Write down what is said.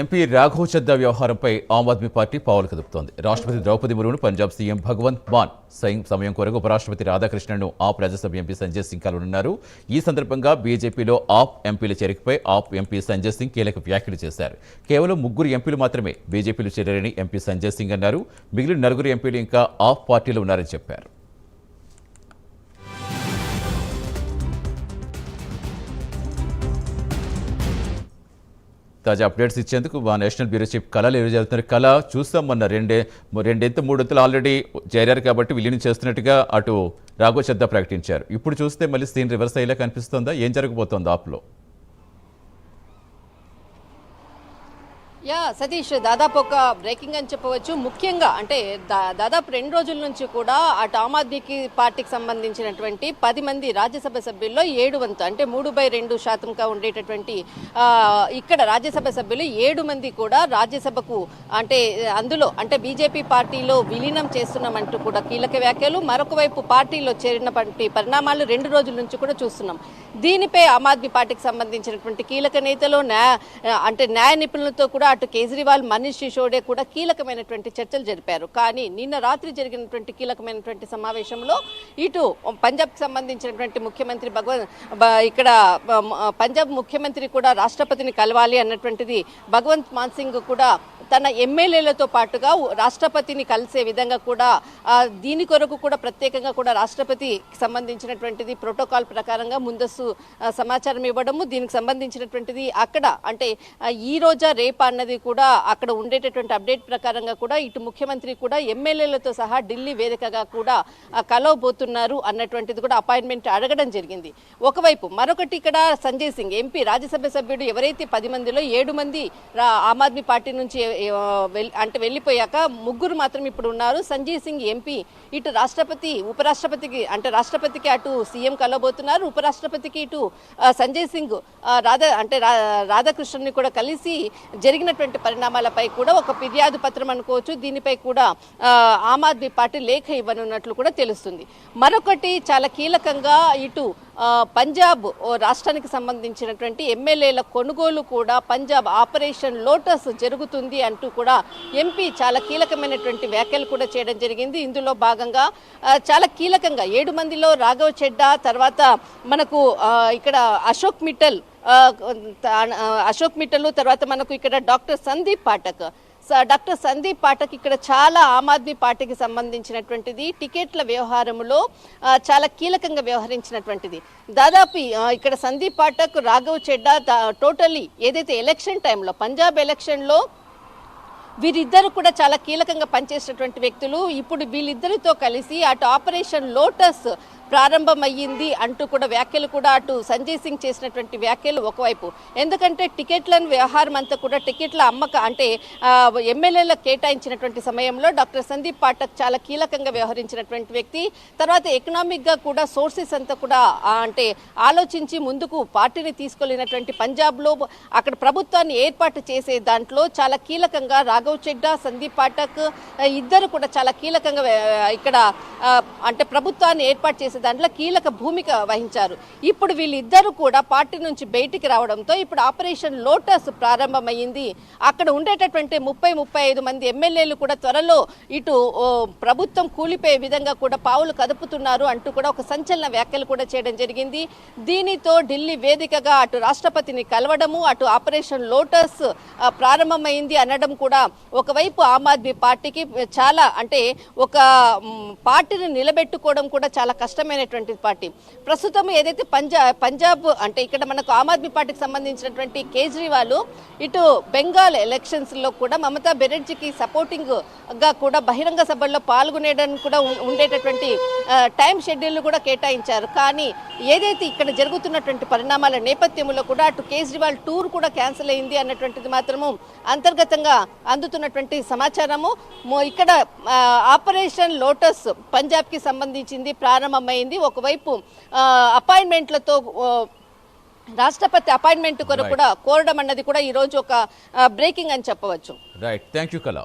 MP Raghav Chadha వ్యవహారంపై Aam Aadmi party పావులు కదుపుతోంది. రాష్ట్రపతి ద్రౌపది ముర్మును పంజాబ్ సీఎం భగవంత్ మాన్ సమయం కొరకు ఉపరాష్ట్రపతి రాధాకృష్ణన్ను ఆప్ రాజ్యసభ ఎంపీ సంజయ్ సింగ్ కలవనున్నారు. ఈ సందర్భంగా బీజేపీలో ఆప్ ఎంపీల చేరికపై ఆప్ ఎంపీ సంజయ్ సింగ్ కీలక వ్యాఖ్యలు చేశారు. కేవలం 3 ఎంపీలు మాత్రమే బీజేపీలో చేరారని ఎంపీ సంజయ్ సింగ్ అన్నారు. మిగిలిన 4 ఎంపీలు ఇంకా ఆప్ పార్టీలో ఉన్నారని చెప్పారు. తాజా అప్డేట్స్ ఇచ్చేందుకు మా నేషనల్ బ్యూరో చీఫ్ కళలు ఎవరు జరుగుతున్నారు. కళ చూస్తాం మొన్న రెండెంత మూడొంతులు ఆల్రెడీ చేరారు కాబట్టి విలీనం చేస్తున్నట్టుగా అటు రాఘవ్ చద్దా ప్రకటించారు. ఇప్పుడు చూస్తే మళ్ళీ సీన్ రివర్స్ అయ్యేలా కనిపిస్తుందా? ఏం జరగబోతోంది ఆప్లో? సతీష్, దాదాపు ఒక బ్రేకింగ్ అని చెప్పవచ్చు. ముఖ్యంగా అంటే దాదాపు 2 రోజుల నుంచి కూడా అటు ఆమ్ ఆద్మీ పార్టీకి సంబంధించినటువంటి 10 మంది రాజ్యసభ సభ్యుల్లో 7 వంతు అంటే 3/2% ఉండేటటువంటి ఇక్కడ రాజ్యసభ సభ్యులు 7 మంది కూడా రాజ్యసభకు అంటే అందులో అంటే బీజేపీ పార్టీలో విలీనం చేస్తున్నామంటూ కూడా కీలక వ్యాఖ్యలు. మరొక వైపు పార్టీలో చేరినటువంటి పరిణామాలు 2 రోజుల నుంచి కూడా చూస్తున్నాం. దీనిపై ఆమ్ ఆద్మీ పార్టీకి సంబంధించినటువంటి కీలక నేతలు న్యాయ నిపుణులతో కూడా అటు కేజ్రీవాల్, మనీష్ సిసోడియా కూడా కీలకమైనటువంటి చర్చలు జరిపారు. కానీ నిన్న రాత్రి జరిగినటువంటి కీలకమైనటువంటి సమావేశంలో ఇటు పంజాబ్కి సంబంధించినటువంటి ముఖ్యమంత్రి ఇక్కడ పంజాబ్ ముఖ్యమంత్రి కూడా రాష్ట్రపతిని కలవాలి అన్నటువంటిది భగవంత్ మాన్ సింగ్ కూడా తన ఎమ్మెల్యేలతో పాటుగా రాష్ట్రపతిని కలిసే విధంగా కూడా దీని కొరకు కూడా ప్రత్యేకంగా కూడా రాష్ట్రపతికి సంబంధించినటువంటిది ప్రోటోకాల్ ప్రకారంగా ముందస్తు సమాచారం ఇవ్వడము, దీనికి సంబంధించినటువంటిది అక్కడ అంటే ఈ రోజా రేపా అన్నది కూడా అక్కడ ఉండేటటువంటి అప్డేట్ ప్రకారంగా కూడా ఇటు ముఖ్యమంత్రి కూడా ఎమ్మెల్యేలతో సహా ఢిల్లీ వేదికగా కూడా కలవబోతున్నారు అన్నటువంటిది కూడా అపాయింట్మెంట్ అడగడం జరిగింది. ఒకవైపు మరొకటి ఇక్కడ సంజయ్ సింగ్ ఎంపీ రాజ్యసభ సభ్యుడు ఎవరైతే 10 మందిలో 7 మంది ఆమ్ ఆద్మీ పార్టీ నుంచి అంటే వెళ్ళిపోయాక 3 మాత్రం ఇప్పుడు ఉన్నారు. సంజయ్ సింగ్ ఎంపీ ఇటు రాష్ట్రపతి ఉపరాష్ట్రపతికి అంటే రాష్ట్రపతికి అటు సీఎం కలవబోతున్నారు. ఉపరాష్ట్రపతికి ఇటు సంజయ్ సింగ్ రాధాకృష్ణన్ని కూడా కలిసి జరిగినటువంటి పరిణామాలపై కూడా ఒక ఫిర్యాదు పత్రం అనుకోవచ్చు. దీనిపై కూడా ఆమ్ ఆద్మీ పార్టీ లేఖ ఇవ్వనున్నట్లు కూడా తెలుస్తుంది. మరొకటి చాలా కీలకంగా ఇటు పంజాబ్ రాష్ట్రానికి సంబంధించినటువంటి ఎమ్మెల్యేల కొనుగోలు కూడా పంజాబ్ ఆపరేషన్ లోటస్ జరుగుతుంది అంటూ కూడా ఎంపీ చాలా కీలకమైనటువంటి వ్యాఖ్యలు కూడా చేయడం జరిగింది. ఇందులో భాగంగా చాలా కీలకంగా 7 మందిలో రాఘవ్ చెడ్డా, తర్వాత మనకు ఇక్కడ అశోక్ మిట్టల్ తర్వాత మనకు ఇక్కడ డాక్టర్ సందీప్ పాఠక్ ఇక్కడ చాలా ఆమ్ ఆద్మీ పార్టీకి సంబంధించినటువంటిది టికెట్ల వ్యవహారంలో చాలా కీలకంగా వ్యవహరించినటువంటిది. దాదాపు ఇక్కడ సందీప్ పాఠక్, రాఘవ్ చెడ్డా టోటల్లీ ఏదైతే ఎలక్షన్ టైంలో పంజాబ్ ఎలక్షన్లో వీరిద్దరు కూడా చాలా కీలకంగా పనిచేసినటువంటి వ్యక్తులు. ఇప్పుడు వీళ్ళిద్దరితో కలిసి అటు ఆపరేషన్ లోటస్ ప్రారంభమయ్యింది అంటూ కూడా వ్యాఖ్యలు కూడా అటు సంజయ్ సింగ్ చేసినటువంటి వ్యాఖ్యలు ఒకవైపు. ఎందుకంటే టికెట్లను వ్యవహారం అంతా కూడా టికెట్ల అమ్మక అంటే ఎమ్మెల్యేలకు కేటాయించినటువంటి సమయంలో డాక్టర్ సందీప్ పాఠక్ చాలా కీలకంగా వ్యవహరించినటువంటి వ్యక్తి. తర్వాత ఎకనామిక్గా కూడా సోర్సెస్ అంతా కూడా అంటే ఆలోచించి ముందుకు పార్టీని తీసుకెళ్లినటువంటి పంజాబ్లో అక్కడ ప్రభుత్వాన్ని ఏర్పాటు చేసే దాంట్లో చాలా కీలకంగా రాఘవ్ చెడ్డా, సందీప్ పాఠక్ ఇద్దరు కూడా చాలా కీలకంగా ఇక్కడ అంటే ప్రభుత్వాన్ని ఏర్పాటు చేసే దాంట్లో కీలక భూమిక వహించారు. ఇప్పుడు వీళ్ళిద్దరూ కూడా పార్టీ నుంచి బయటికి రావడంతో ఇప్పుడు ఆపరేషన్ లోటస్ ప్రారంభమైంది. అక్కడ ఉండేటటువంటి 30-35 మంది ఎమ్మెల్యేలు కూడా త్వరలో ఇటు ప్రభుత్వం కూలిపోయే విధంగా కూడా పావులు కదుపుతున్నారు అంటూ కూడా ఒక సంచలన వ్యాఖ్యలు కూడా చేయడం జరిగింది. దీనితో ఢిల్లీ వేదికగా అటు రాష్ట్రపతిని కలవడము, అటు ఆపరేషన్ లోటస్ ప్రారంభమైంది అనడం కూడా ఒకవైపు ఆమ్ ఆద్మీ పార్టీకి చాలా అంటే ఒక పార్టీని నిలబెట్టుకోవడం కూడా చాలా కష్టమైనటువంటి పార్టీ. ప్రస్తుతం ఏదైతే పంజాబ్ అంటే ఇక్కడ మనకు ఆమ్ ఆద్మీ పార్టీకి సంబంధించినటువంటి కేజ్రీవాల్ ఇటు బెంగాల్ ఎలక్షన్స్ లో కూడా మమతా బెనర్జీకి సపోర్టింగ్ గా కూడా బహిరంగ సభల్లో పాల్గొనేయడానికి కూడా ఉండేటటువంటి టైం షెడ్యూల్ కూడా కేటాయించారు. కానీ ఏదైతే ఇక్కడ జరుగుతున్నటువంటి పరిణామాల నేపథ్యంలో కూడా అటు కేజ్రీవాల్ టూర్ కూడా క్యాన్సిల్ అయింది అన్నటువంటిది మాత్రము అంతర్గతంగా అందుతున్నటువంటి సమాచారము. ఇక్కడ ఆపరేషన్ లోటస్ పంజాబ్కి సంబంధించింది ప్రారంభమైంది. ఒకవైపు అపాయింట్మెంట్లతో రాష్ట్రపతి అపాయింట్మెంట్ కొరకు కూడా కోరడం అన్నది కూడా ఈ రోజు ఒక బ్రేకింగ్ అని చెప్పవచ్చు. రైట్, థ్యాంక్ యూ కళ.